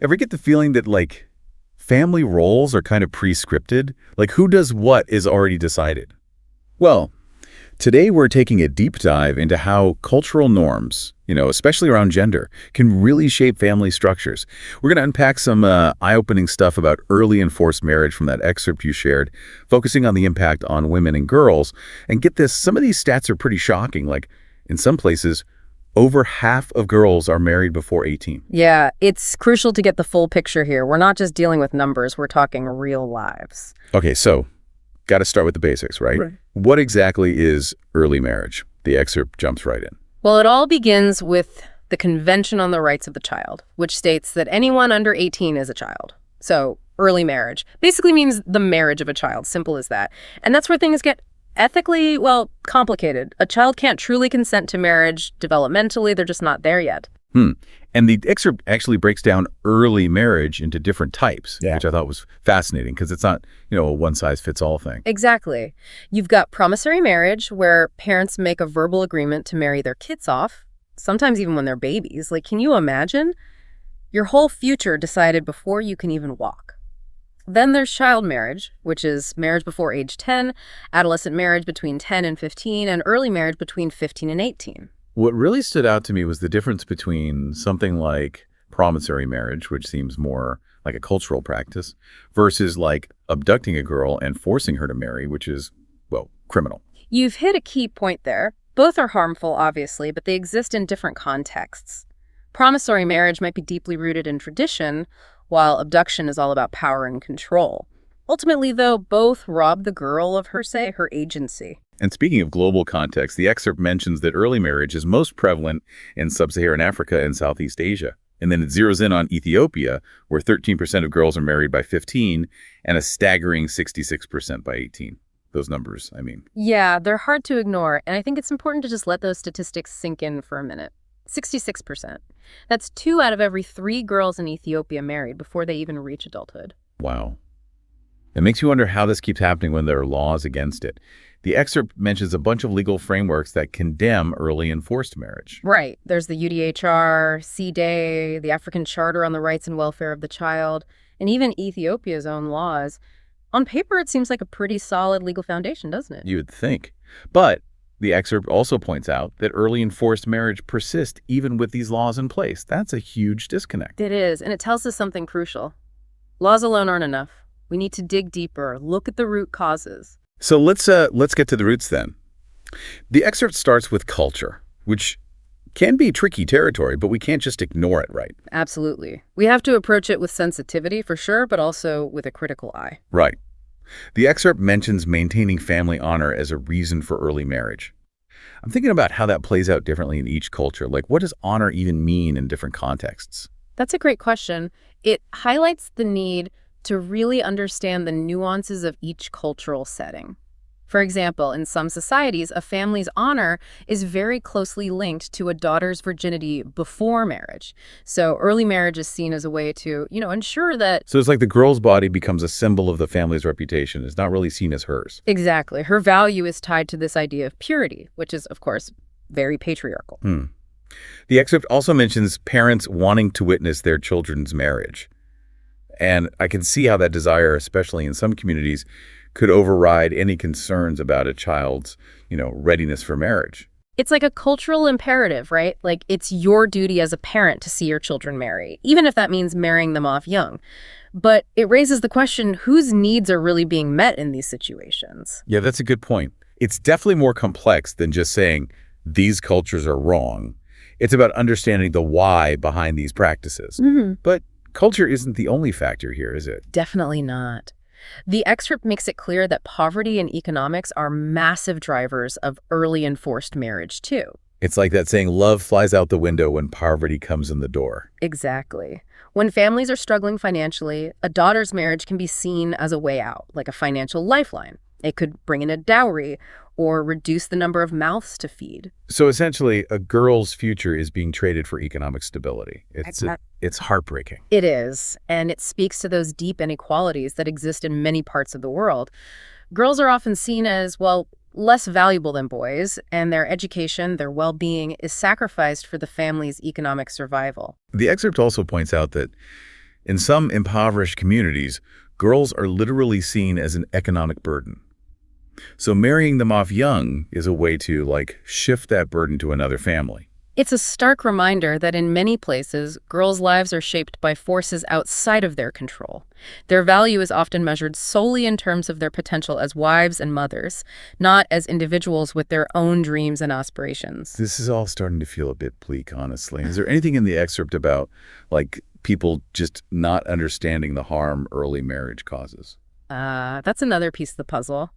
Ever get the feeling that, like, family roles are kind of pre-scripted? Like, who does what is already decided? Well, today we're taking a deep dive into how cultural norms, especially around gender, can really shape family structures. We're going to unpack some eye-opening stuff about early enforced marriage from that excerpt you shared, focusing on the impact on women and girls. And get this, some of these stats are pretty shocking. Like, in some places, over half of girls are married before 18. Yeah, it's crucial to get the full picture here. We're not just dealing with numbers, we're talking real lives. Okay, so got to start with the basics, right? What exactly is early marriage? The excerpt jumps right in. Well, it all begins with the Convention on the Rights of the Child, which states that anyone under 18 is a child. So early marriage basically means the marriage of a child, simple as that. And that's where things get ethically, complicated. A child can't truly consent to marriage developmentally. They're just not there yet. And the excerpt actually breaks down early marriage into different types, which I thought was fascinating because it's not, a one-size-fits-all thing. Exactly. You've got promissory marriage, where parents make a verbal agreement to marry their kids off, sometimes even when they're babies. Like, can you imagine? Your whole future decided before you can even walk. Then there's child marriage, which is marriage before age 10, adolescent marriage between 10 and 15, and early marriage between 15 and 18. What really stood out to me was the difference between something like promissory marriage, which seems more like a cultural practice, versus like abducting a girl and forcing her to marry, which is, criminal. You've hit a key point there. Both are harmful, obviously, but they exist in different contexts. Promissory marriage might be deeply rooted in tradition, while abduction is all about power and control. Ultimately, though, both rob the girl of her agency. And speaking of global context, the excerpt mentions that early marriage is most prevalent in sub-Saharan Africa and Southeast Asia. And then it zeroes in on Ethiopia, where 13% of girls are married by 15 and a staggering 66% by 18. Those numbers, I mean. Yeah, they're hard to ignore, and I think it's important to just let those statistics sink in for a minute. 66%. That's 2 out of every 3 girls in Ethiopia married before they even reach adulthood. Wow. It makes you wonder how this keeps happening when there are laws against it. The excerpt mentions a bunch of legal frameworks that condemn early enforced marriage. Right. There's the UDHR, CDAY, the African Charter on the Rights and Welfare of the Child, and even Ethiopia's own laws. On paper, it seems like a pretty solid legal foundation, doesn't it? You would think. But the excerpt also points out that early enforced marriage persists even with these laws in place. That's a huge disconnect. It is, and it tells us something crucial. Laws alone aren't enough. We need to dig deeper, look at the root causes. So let's get to the roots then. The excerpt starts with culture, which can be tricky territory, but we can't just ignore it, right? Absolutely. We have to approach it with sensitivity for sure, but also with a critical eye. Right. The excerpt mentions maintaining family honor as a reason for early marriage. I'm thinking about how that plays out differently in each culture. Like, what does honor even mean in different contexts? That's a great question. It highlights the need to really understand the nuances of each cultural setting. For example, in some societies, a family's honor is very closely linked to a daughter's virginity before marriage. So early marriage is seen as a way to, ensure that... So it's like the girl's body becomes a symbol of the family's reputation. It's not really seen as hers. Exactly. Her value is tied to this idea of purity, which is, of course, very patriarchal. The excerpt also mentions parents wanting to witness their children's marriage. And I can see how that desire, especially in some communities, could override any concerns about a child's, readiness for marriage. It's like a cultural imperative, right? Like, it's your duty as a parent to see your children marry, even if that means marrying them off young. But it raises the question, whose needs are really being met in these situations? Yeah, that's a good point. It's definitely more complex than just saying these cultures are wrong. It's about understanding the why behind these practices. But culture isn't the only factor here, is it? Definitely not. The excerpt makes it clear that poverty and economics are massive drivers of early enforced marriage, too. It's like that saying, love flies out the window when poverty comes in the door. Exactly. When families are struggling financially, a daughter's marriage can be seen as a way out, like a financial lifeline. It could bring in a dowry or reduce the number of mouths to feed. So essentially, a girl's future is being traded for economic stability. It's heartbreaking. It is, and it speaks to those deep inequalities that exist in many parts of the world. Girls are often seen as, less valuable than boys, and their education, their well-being is sacrificed for the family's economic survival. The excerpt also points out that In some impoverished communities, girls are literally seen as an economic burden. So marrying them off young is a way to, like, shift that burden to another family. It's a stark reminder that in many places, girls' lives are shaped by forces outside of their control. Their value is often measured solely in terms of their potential as wives and mothers, not as individuals with their own dreams and aspirations. This is all starting to feel a bit bleak, honestly. Is there anything in the excerpt about, like, people just not understanding the harm early marriage causes? That's another piece of the puzzle.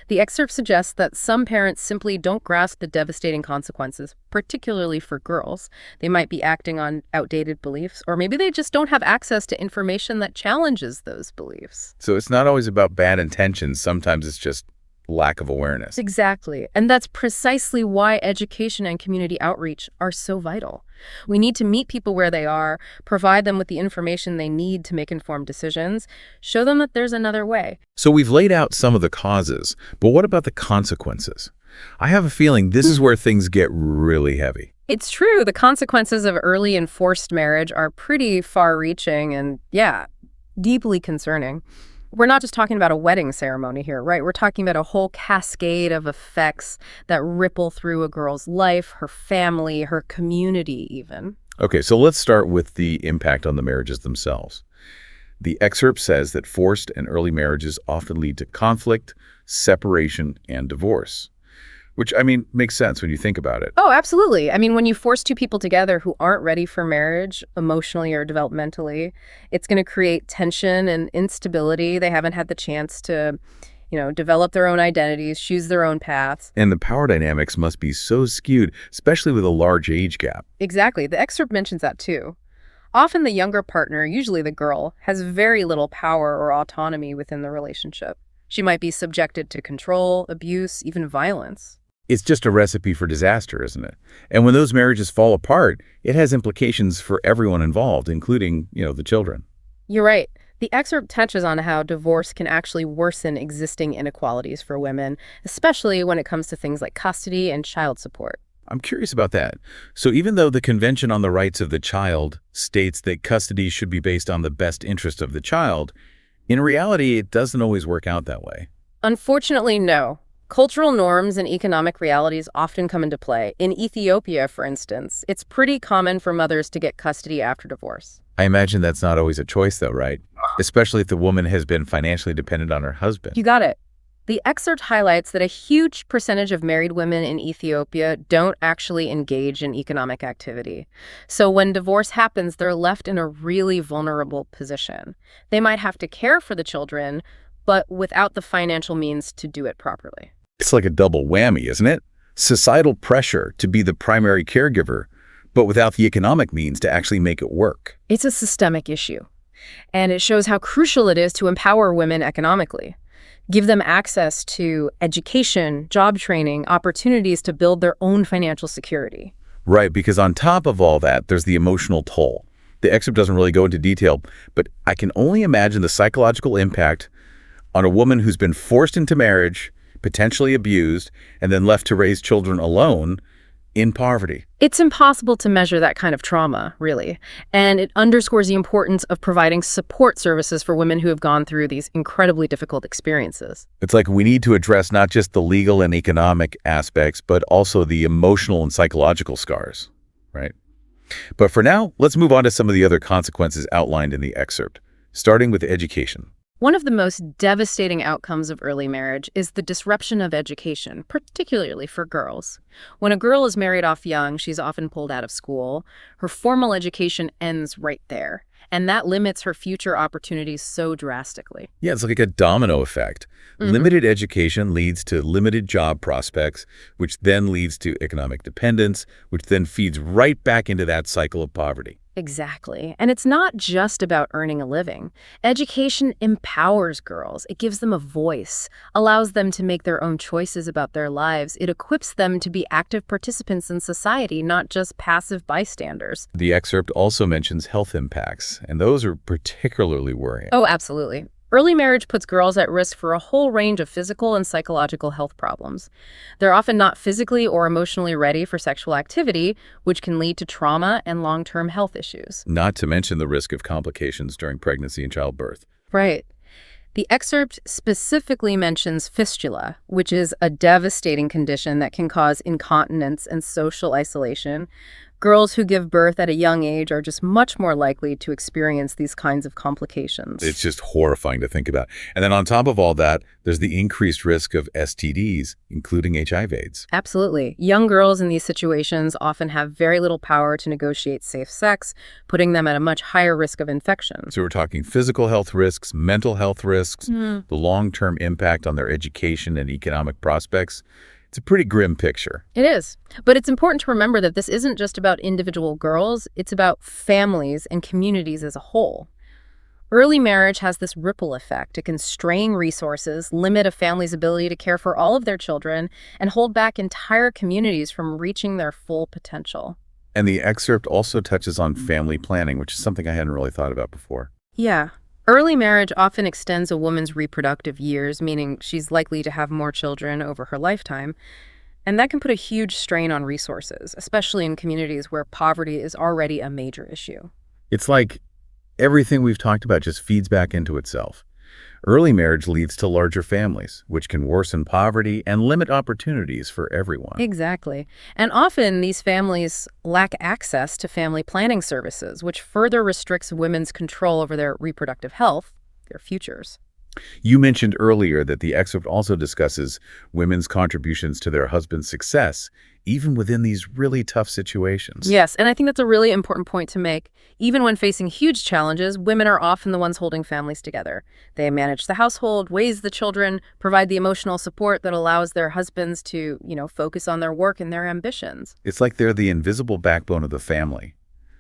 The excerpt suggests that some parents simply don't grasp the devastating consequences, particularly for girls. They might be acting on outdated beliefs, or maybe they just don't have access to information that challenges those beliefs. So it's not always about bad intentions. Sometimes it's just lack of awareness. Exactly. And that's precisely why education and community outreach are so vital. We need to meet people where they are, provide them with the information they need to make informed decisions, show them that there's another way. So we've laid out some of the causes, but what about the consequences? I have a feeling this is where things get really heavy. It's true, the consequences of early and forced marriage are pretty far-reaching and, yeah, deeply concerning. We're not just talking about a wedding ceremony here, right? We're talking about a whole cascade of effects that ripple through a girl's life, her family, her community even. Okay, so let's start with the impact on the marriages themselves. The excerpt says that forced and early marriages often lead to conflict, separation, and divorce. Which, I mean, makes sense when you think about it. Oh, absolutely. I mean, when you force two people together who aren't ready for marriage, emotionally or developmentally, it's going to create tension and instability. They haven't had the chance to, develop their own identities, choose their own paths. And the power dynamics must be so skewed, especially with a large age gap. Exactly. The excerpt mentions that too. Often the younger partner, usually the girl, has very little power or autonomy within the relationship. She might be subjected to control, abuse, even violence. It's just a recipe for disaster, isn't it? And when those marriages fall apart, it has implications for everyone involved, including, the children. You're right. The excerpt touches on how divorce can actually worsen existing inequalities for women, especially when it comes to things like custody and child support. I'm curious about that. So even though the Convention on the Rights of the Child states that custody should be based on the best interest of the child, in reality, it doesn't always work out that way. Unfortunately, no. Cultural norms and economic realities often come into play. In Ethiopia, for instance, it's pretty common for mothers to get custody after divorce. I imagine that's not always a choice, though, right? Especially if the woman has been financially dependent on her husband. You got it. The excerpt highlights that a huge percentage of married women in Ethiopia don't actually engage in economic activity. So when divorce happens, they're left in a really vulnerable position. They might have to care for the children, but without the financial means to do it properly. It's like a double whammy, isn't it? Societal pressure to be the primary caregiver, but without the economic means to actually make it work. It's a systemic issue, and it shows how crucial it is to empower women economically. Give them access to education, job training, opportunities to build their own financial security. Right, because on top of all that, there's the emotional toll. The excerpt doesn't really go into detail, but I can only imagine the psychological impact on a woman who's been forced into marriage, potentially abused, and then left to raise children alone in poverty. It's impossible to measure that kind of trauma, really. And it underscores the importance of providing support services for women who have gone through these incredibly difficult experiences. It's like we need to address not just the legal and economic aspects, but also the emotional and psychological scars, right? But for now, let's move on to some of the other consequences outlined in the excerpt, starting with education. One of the most devastating outcomes of early marriage is the disruption of education, particularly for girls. When a girl is married off young, she's often pulled out of school. Her formal education ends right there, and that limits her future opportunities so drastically. Yeah, it's like a domino effect. Limited education leads to limited job prospects, which then leads to economic dependence, which then feeds right back into that cycle of poverty. Exactly. And it's not just about earning a living. Education empowers girls. It gives them a voice, allows them to make their own choices about their lives. It equips them to be active participants in society, not just passive bystanders. The excerpt also mentions health impacts, and those are particularly worrying. Oh, absolutely. Early marriage puts girls at risk for a whole range of physical and psychological health problems. They're often not physically or emotionally ready for sexual activity, which can lead to trauma and long-term health issues. Not to mention the risk of complications during pregnancy and childbirth. Right. The excerpt specifically mentions fistula, which is a devastating condition that can cause incontinence and social isolation. Girls who give birth at a young age are just much more likely to experience these kinds of complications. It's just horrifying to think about. And then on top of all that, there's the increased risk of STDs, including HIV/AIDS. Absolutely. Young girls in these situations often have very little power to negotiate safe sex, putting them at a much higher risk of infection. So we're talking physical health risks, mental health risks, Mm. the long-term impact on their education and economic prospects. It's a pretty grim picture. It is. But it's important to remember that this isn't just about individual girls, it's about families and communities as a whole. Early marriage has this ripple effect. It can strain resources, limit a family's ability to care for all of their children, and hold back entire communities from reaching their full potential. And the excerpt also touches on family planning, which is something I hadn't really thought about before. Yeah. Early marriage often extends a woman's reproductive years, meaning she's likely to have more children over her lifetime. And that can put a huge strain on resources, especially in communities where poverty is already a major issue. It's like everything we've talked about just feeds back into itself. Early marriage leads to larger families, which can worsen poverty and limit opportunities for everyone. Exactly. And often these families lack access to family planning services, which further restricts women's control over their reproductive health, their futures. You mentioned earlier that the excerpt also discusses women's contributions to their husband's success, even within these really tough situations. Yes, and I think that's a really important point to make. Even when facing huge challenges, women are often the ones holding families together. They manage the household, raise the children, provide the emotional support that allows their husbands to, focus on their work and their ambitions. It's like they're the invisible backbone of the family,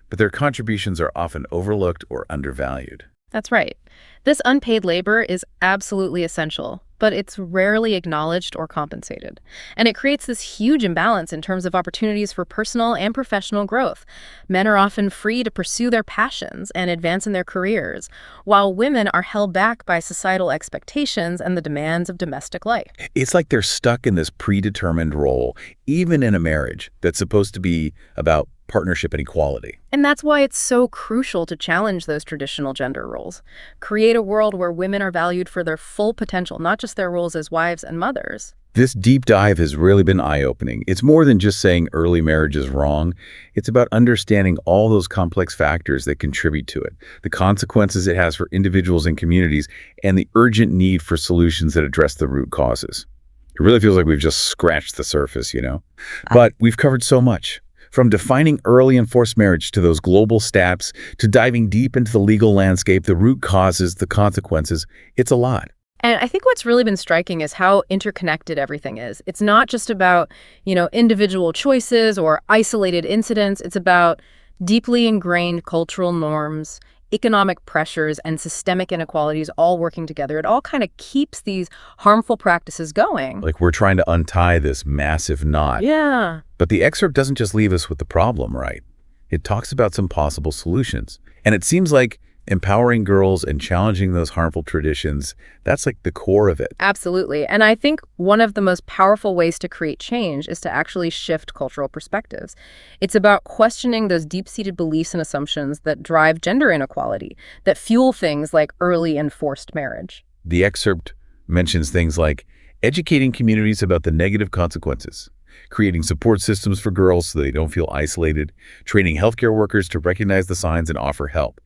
but their contributions are often overlooked or undervalued. That's right. This unpaid labor is absolutely essential, but it's rarely acknowledged or compensated. And it creates this huge imbalance in terms of opportunities for personal and professional growth. Men are often free to pursue their passions and advance in their careers, while women are held back by societal expectations and the demands of domestic life. It's like they're stuck in this predetermined role, even in a marriage that's supposed to be about partnership and equality. And that's why it's so crucial to challenge those traditional gender roles. Create a world where women are valued for their full potential, not just their roles as wives and mothers. This deep dive has really been eye-opening. It's more than just saying early marriage is wrong. It's about understanding all those complex factors that contribute to it, the consequences it has for individuals and communities, and the urgent need for solutions that address the root causes. It really feels like we've just scratched the surface, But we've covered so much. From defining early and forced marriage to those global stats, to diving deep into the legal landscape, the root causes, the consequences, it's a lot. And I think what's really been striking is how interconnected everything is. It's not just about, individual choices or isolated incidents. It's about deeply ingrained cultural norms, economic pressures, and systemic inequalities all working together. It all kind of keeps these harmful practices going. Like we're trying to untie this massive knot. Yeah. But the excerpt doesn't just leave us with the problem, right? It talks about some possible solutions. And it seems like empowering girls and challenging those harmful traditions, that's like the core of it. Absolutely. And I think one of the most powerful ways to create change is to actually shift cultural perspectives. It's about questioning those deep-seated beliefs and assumptions that drive gender inequality, that fuel things like early and forced marriage. The excerpt mentions things like educating communities about the negative consequences, creating support systems for girls so they don't feel isolated, training healthcare workers to recognize the signs and offer help.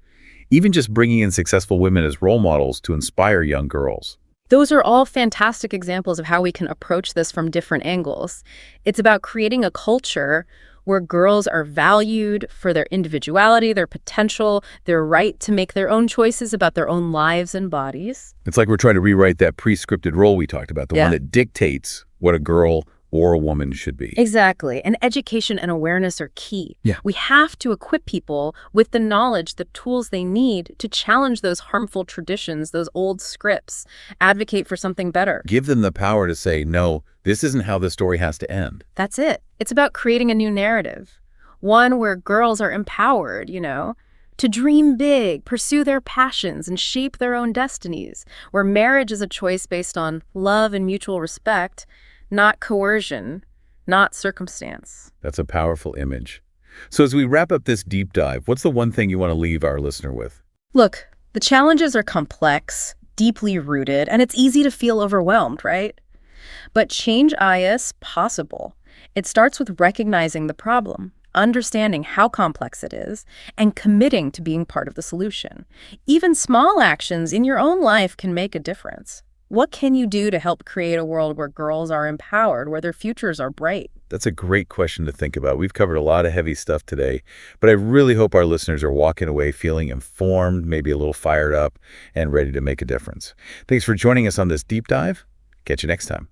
Even just bringing in successful women as role models to inspire young girls. Those are all fantastic examples of how we can approach this from different angles. It's about creating a culture where girls are valued for their individuality, their potential, their right to make their own choices about their own lives and bodies. It's like we're trying to rewrite that pre-scripted role we talked about, the one that dictates what a girl or a woman should be. Exactly. And education and awareness are key. Yeah. We have to equip people with the knowledge, the tools they need to challenge those harmful traditions, those old scripts, advocate for something better. Give them the power to say, no, this isn't how the story has to end. That's it. It's about creating a new narrative, one where girls are empowered, to dream big, pursue their passions, and shape their own destinies, where marriage is a choice based on love and mutual respect, not coercion, not circumstance. That's a powerful image. So as we wrap up this deep dive, what's the one thing you want to leave our listener with? Look, the challenges are complex, deeply rooted, and it's easy to feel overwhelmed, right? But change is possible. It starts with recognizing the problem, understanding how complex it is, and committing to being part of the solution. Even small actions in your own life can make a difference. What can you do to help create a world where girls are empowered, where their futures are bright? That's a great question to think about. We've covered a lot of heavy stuff today, but I really hope our listeners are walking away feeling informed, maybe a little fired up, and ready to make a difference. Thanks for joining us on this deep dive. Catch you next time.